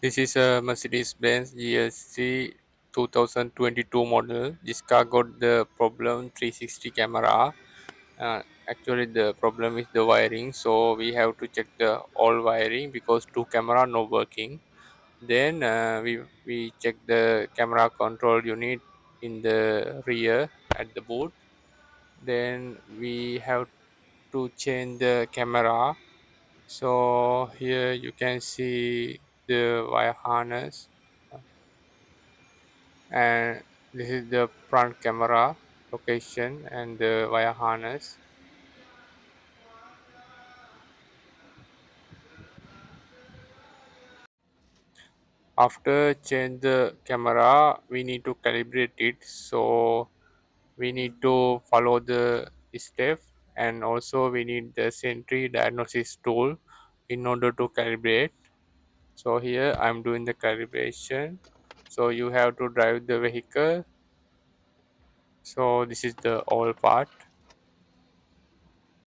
This is a Mercedes Benz GLC 2022 model. This car got the problem 360 camera. Actually, the problem is the wiring, so we have to check the all wiring because two camera not working. Then we check the camera control unit in the rear at the boot. Then we have to change the camera. So here you can see the wire harness, and this is the front camera location and the wire harness. After change the camera, we need to calibrate it. So we need to follow the step, and also we need the sentry diagnosis tool in order to calibrate. So here I'm doing the calibration. So you have to drive the vehicle. So this is the all part.